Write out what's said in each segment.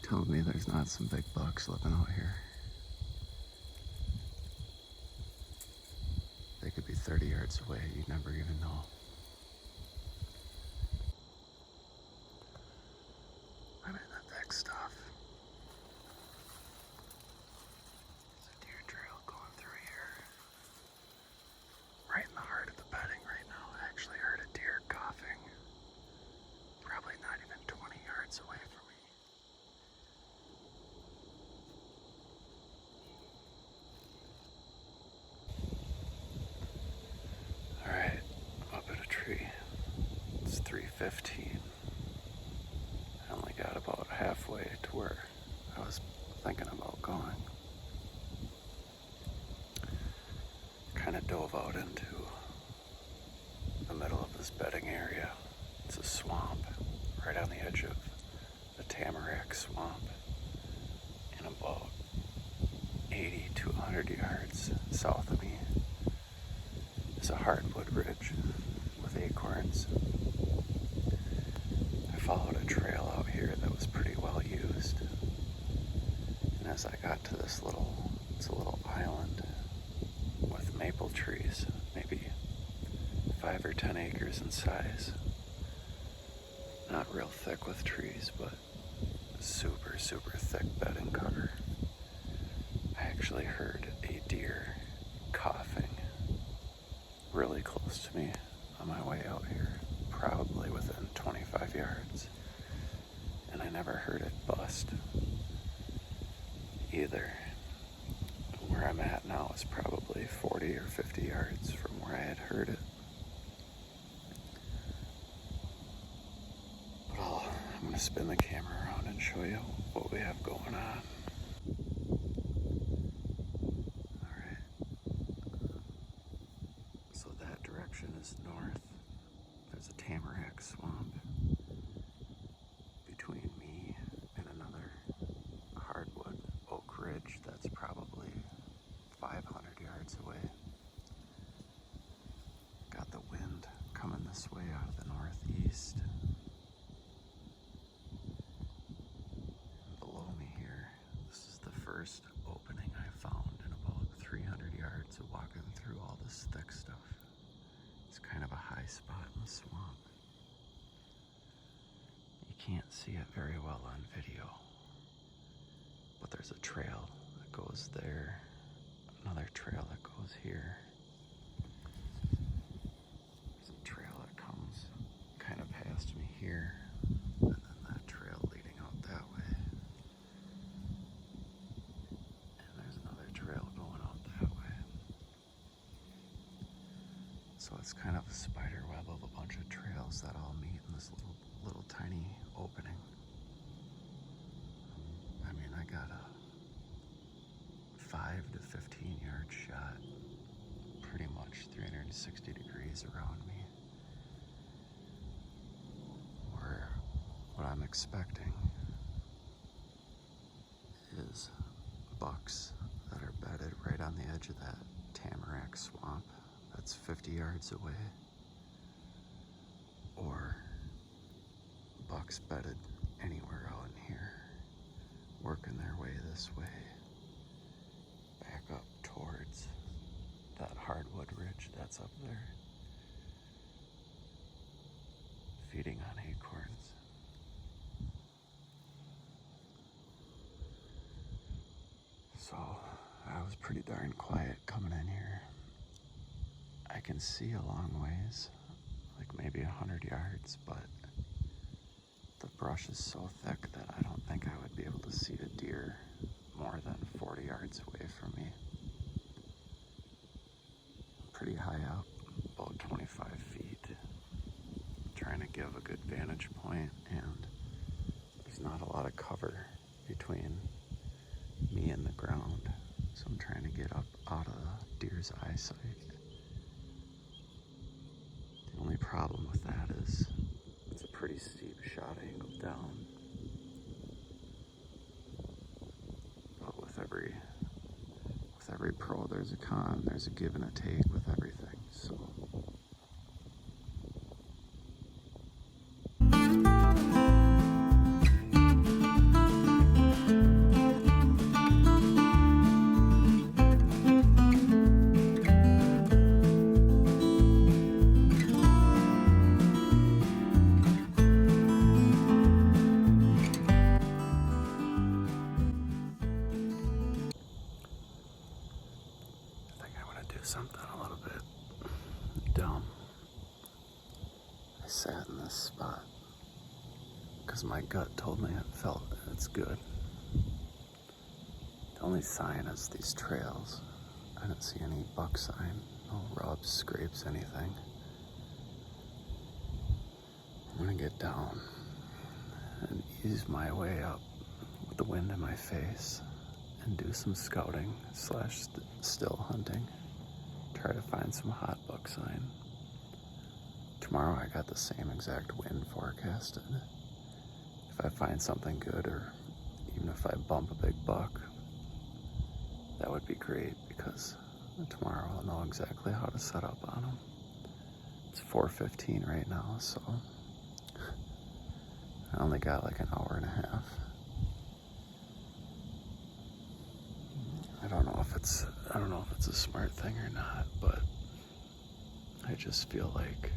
telling me there's not some big bucks living out here? They could be 30 yards away, you'd never even know. I'm in the thick stuff. There's a deer trail going through here. Right in the heart of the bedding right now. I actually heard a deer coughing. Probably not even 20 yards away from me. Alright, I'm up in a tree. It's 3:15. I only got about halfway to where I was thinking about going. Kind of dove out into the middle of this bedding area. It's a swamp right on the edge of the tamarack swamp. And about 80 to 100 yards south of me is a hardwood ridge with acorns. I followed a trail out here that was pretty well used. And as I got to it's a little island with maple trees, maybe 5 or 10 acres in size. Not real thick with trees, but super, super thick bedding cover. I actually heard a deer coughing really close to me on my way out here, probably within 25 yards. And I never heard it bust either. Where I'm at now is probably 40 or 50 yards from where I had heard it. But I'm going to spin the camera around and show you what we have going on. Alright. So that direction is north. There's a tamarack swamp between me and another hardwood oak ridge that's probably 500 yards away. Got the wind coming this way out of the northeast. And below me here, this is the first opening I found in about 300 yards of walking through all this thick stuff. It's kind of a high spot in the swamp. You can't see it very well on video, but there's a trail that goes there, another trail that goes here. There's a trail that comes kind of past me here, and then that trail leading out that way. And there's another trail going out that way. So it's kind of a spider web of a bunch of trails that all meet in this little tiny opening. I mean, I got a 5 to 15 yard shot, pretty much 360 degrees around me. Where what I'm expecting is bucks that are bedded right on the edge of that tamarack swamp that's 50 yards away, or bucks bedded anywhere out in here, working their way this way, back up towards that hardwood ridge that's up there, feeding on acorns. So I was pretty darn quiet coming in here. I can see a long ways, like maybe 100 yards, but the brush is so thick that I don't think I would be able to see a deer more than 40 yards away from me. Pretty high up, about 25 feet. Trying to give a good vantage point, and there's not a lot of cover between me and the ground, so I'm trying to get up out of the deer's eyesight. The only problem with that is it's a pretty steep shot angle down. But with every pro, there's a con. There's a give and a take with everything. So I sat in this spot because my gut told me it's good. The only sign is these trails. I didn't see any buck sign, no rubs, scrapes, anything. I'm gonna get down and ease my way up with the wind in my face and do some scouting / still hunting. Try to find some hot buck sign. Tomorrow I got the same exact wind forecasted. If I find something good, or even if I bump a big buck, that would be great, because tomorrow I'll know exactly how to set up on them. It's 4:15 right now, so I only got like an hour and a half. I don't know if it's a smart thing or not, but I just feel like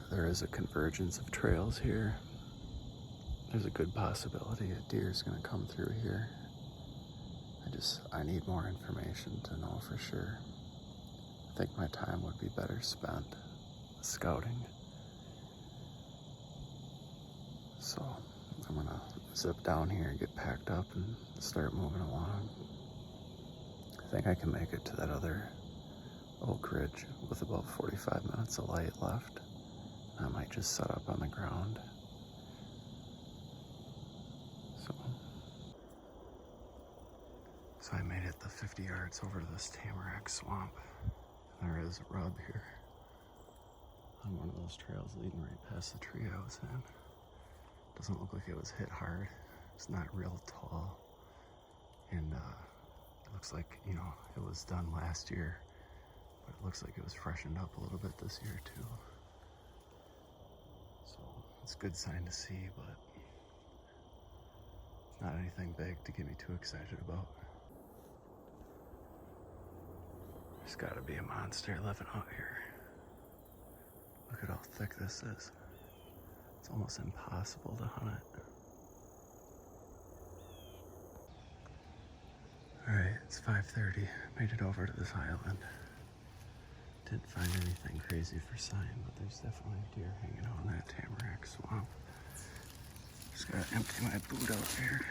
there is a convergence of trails here. There's a good possibility a deer's gonna come through here. I need more information to know for sure. I think my time would be better spent scouting. So I'm gonna zip down here, get packed up, and start moving along. I think I can make it to that other oak ridge with about 45 minutes of light left. I might just set up on the ground. So I made it the 50 yards over to this tamarack swamp. There is a rub here on one of those trails leading right past the tree I was in. Doesn't look like it was hit hard. It's not real tall. And it looks like, it was done last year, but it looks like it was freshened up a little bit this year too. So it's a good sign to see, but it's not anything big to get me too excited about. There's gotta be a monster living out here. Look at how thick this is. It's almost impossible to hunt it. Alright, it's 5:30. Made it over to this island. Didn't find anything crazy for sign, but there's definitely deer hanging out in that tamarack swamp. Just gotta empty my boot out here.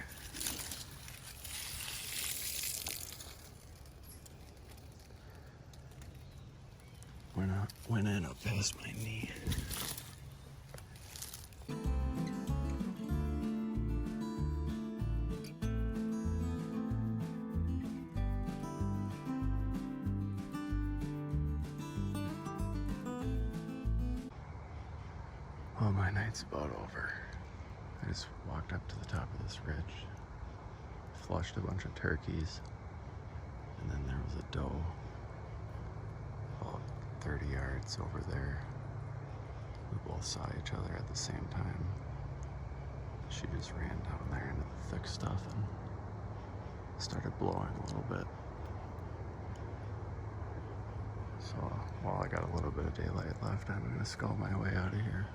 Went in up past my knee. Well, my night's about over. I just walked up to the top of this ridge, flushed a bunch of turkeys, and then there was a doe about 30 yards over there. We both saw each other at the same time. She just ran down there into the thick stuff and started blowing a little bit. So while I got a little bit of daylight left, I'm gonna scull my way out of here.